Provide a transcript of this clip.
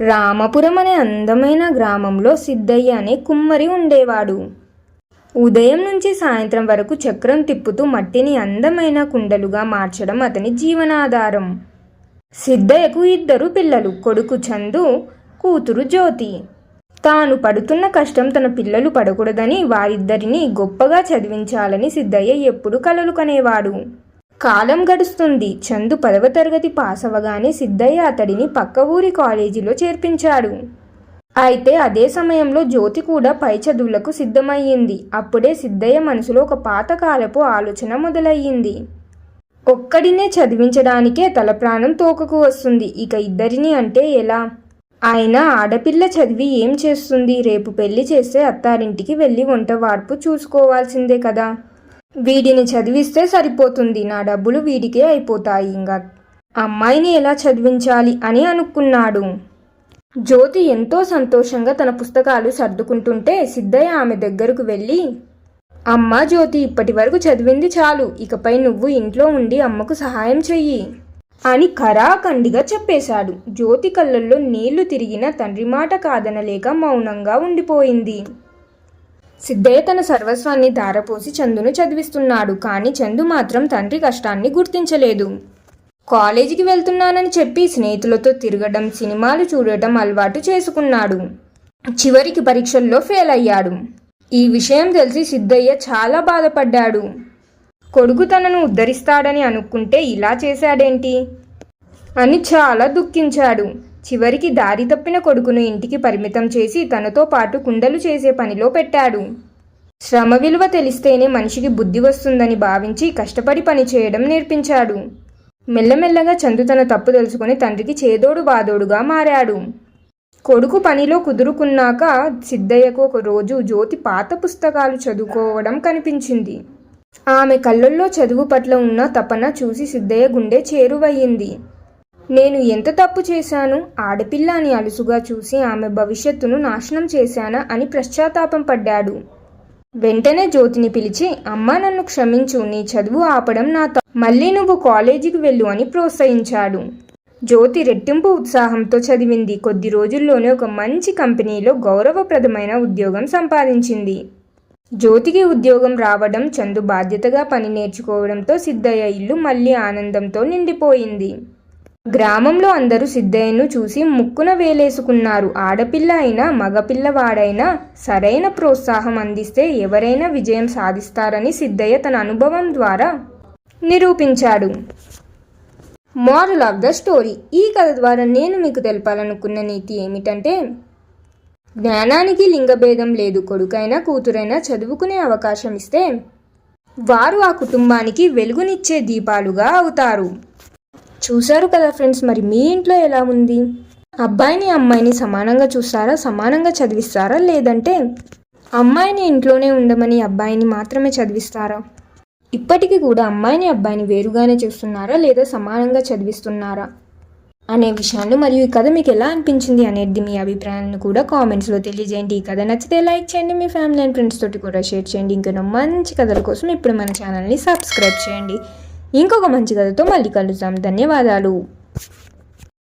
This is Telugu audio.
రామపురం అనే అందమైన గ్రామంలో సిద్ధయ్య అనే కుమ్మరి ఉండేవాడు. ఉదయం నుంచి సాయంత్రం వరకు చక్రం తిప్పుతూ మట్టిని అందమైన కుండలుగా మార్చడం అతని జీవనాధారం. సిద్ధయ్యకు 2 పిల్లలు, కొడుకు చందు, కూతురు జ్యోతి. తాను పడుతున్న కష్టం తన పిల్లలు పడకూడదని వారిద్దరిని గొప్పగా చదివించాలని సిద్ధయ్య ఎప్పుడు కలలు కనేవాడు. కాలం గడుస్తుంది. చందు 10వ తరగతి పాస్ అవ్వగానే సిద్ధయ్య అతడిని పక్క ఊరి కాలేజీలో చేర్పించాడు. అయితే అదే సమయంలో జ్యోతి కూడా పై చదువులకు సిద్ధమయ్యింది. అప్పుడే సిద్ధయ్య మనసులో ఒక పాతకాలపు ఆలోచన మొదలయ్యింది. ఒక్కడినే చదివించడానికే తల ప్రాణం తోకకు వస్తుంది, ఇక ఇద్దరిని అంటే ఎలా? అయినా ఆడపిల్ల చదివి ఏం చేస్తుంది? రేపు పెళ్లి చేస్తే అత్తారింటికి వెళ్ళి వంట వార్పు చూసుకోవాల్సిందే కదా. వీడిని చదివిస్తే సరిపోతుంది, నా డబ్బులు వీడికే అయిపోతాయి. ఇంకా అమ్మాయిని ఎలా చదివించాలి అని అనుకున్నాడు. జ్యోతి ఎంతో సంతోషంగా తన పుస్తకాలు సర్దుకుంటుంటే సిద్ధయ్య ఆమె దగ్గరకు వెళ్ళి, అమ్మా జ్యోతి, ఇప్పటి వరకు చదివింది చాలు, ఇకపై నువ్వు ఇంట్లో ఉండి అమ్మకు సహాయం చెయ్యి అని ఖరాఖండిగా చెప్పేశాడు. జ్యోతి కళ్ళల్లో నీళ్లు తిరిగిన తండ్రి మాట కాదనలేక మౌనంగా ఉండిపోయింది. సిద్ధయ్య తన సర్వస్వాన్ని ధారపోసి చందును చదివిస్తున్నాడు. కానీ చందు మాత్రం తండ్రి కష్టాన్ని గుర్తించలేదు. కాలేజీకి వెళ్తున్నానని చెప్పి స్నేహితులతో తిరగడం, సినిమాలు చూడటం అలవాటు చేసుకున్నాడు. చివరికి పరీక్షల్లో ఫెయిల్ అయ్యాడు. ఈ విషయం తెలిసి సిద్ధయ్య చాలా బాధపడ్డాడు. కొడుకు తనను ఉద్ధరిస్తాడని అనుకుంటే ఇలా చేశాడేంటి అని చాలా దుఃఖించాడు. చివరికి దారి తప్పిన కొడుకును ఇంటికి పరిమితం చేసి తనతో పాటు కుండలు చేసే పనిలో పెట్టాడు. శ్రమ విలువ తెలిస్తేనే మనిషికి బుద్ధి వస్తుందని భావించి కష్టపడి పని చేయడం నేర్పించాడు. మెల్లమెల్లగా చందు తన తప్పు తెలుసుకుని తండ్రికి చేదోడు బాదోడుగా మారాడు. కొడుకు పనిలో కుదురుకున్నాక సిద్ధయ్యకు ఒక రోజు జ్యోతి పాత పుస్తకాలు చదువుకోవడం కనిపించింది. ఆమె కళ్ళల్లో చదువు పట్ల ఉన్న తపన చూసి సిద్ధయ్య గుండె చేరువయ్యింది. నేను ఎంత తప్పు చేశాను? ఆడపిల్ల అని అలుసుగా చూసి ఆమె భవిష్యత్తును నాశనం చేశానా అని పశ్చాత్తాపం పడ్డాడు. వెంటనే జ్యోతిని పిలిచి, అమ్మా నన్ను క్షమించు, నీ చదువు ఆపడం నా తప్పు, మళ్ళీ నువ్వు కాలేజీకి వెళ్ళు అని ప్రోత్సహించాడు. జ్యోతి రెట్టింపు ఉత్సాహంతో చదివింది. కొద్ది రోజుల్లోనే ఒక మంచి కంపెనీలో గౌరవప్రదమైన ఉద్యోగం సంపాదించింది. జ్యోతికి ఉద్యోగం రావడం, చందు బాధ్యతగా పని నేర్చుకోవడంతో సిద్ధయ్య ఇల్లు మళ్ళీ ఆనందంతో నిండిపోయింది. గ్రామంలో అందరూ సిద్ధయ్యను చూసి ముక్కున వేలేసుకున్నారు. ఆడపిల్ల అయినా మగపిల్లవాడైనా సరైన ప్రోత్సాహం అందిస్తే ఎవరైనా విజయం సాధిస్తారని సిద్ధయ్య తన అనుభవం ద్వారా నిరూపించాడు. Moral of the story. ఈ కథ ద్వారా నేను మీకు తెలపాలనుకున్న నీతి ఏమిటంటే, జ్ఞానానికి లింగభేదం లేదు. కొడుకైనా కూతురైనా చదువుకునే అవకాశం ఇస్తే వారు ఆ కుటుంబానికి వెలుగునిచ్చే దీపాలుగా అవుతారు. చూశారు కదా ఫ్రెండ్స్, మరి మీ ఇంట్లో ఎలా ఉంది? అబ్బాయిని అమ్మాయిని సమానంగా చూస్తారా? సమానంగా చదివిస్తారా? లేదంటే అమ్మాయిని ఇంట్లోనే ఉండమని అబ్బాయిని మాత్రమే చదివిస్తారా? ఇప్పటికీ కూడా అమ్మాయిని అబ్బాయిని వేరుగానే చూస్తున్నారా లేదా సమానంగా చదివిస్తున్నారా అనే విషయాన్ని, మరియు ఈ కథ మీకు ఎలా అనిపించింది అనేది మీ అభిప్రాయాలను కూడా కామెంట్స్లో తెలియజేయండి. ఈ కథ నచ్చితే లైక్ చేయండి, మీ ఫ్యామిలీ అండ్ ఫ్రెండ్స్ తోటి కూడా షేర్ చేయండి. ఇంకా మంచి కథల కోసం ఇప్పుడు మన ఛానల్ని సబ్స్క్రైబ్ చేయండి. ఇంకొక మంచి కథతో మళ్ళీ కలుద్దాం. ధన్యవాదాలు.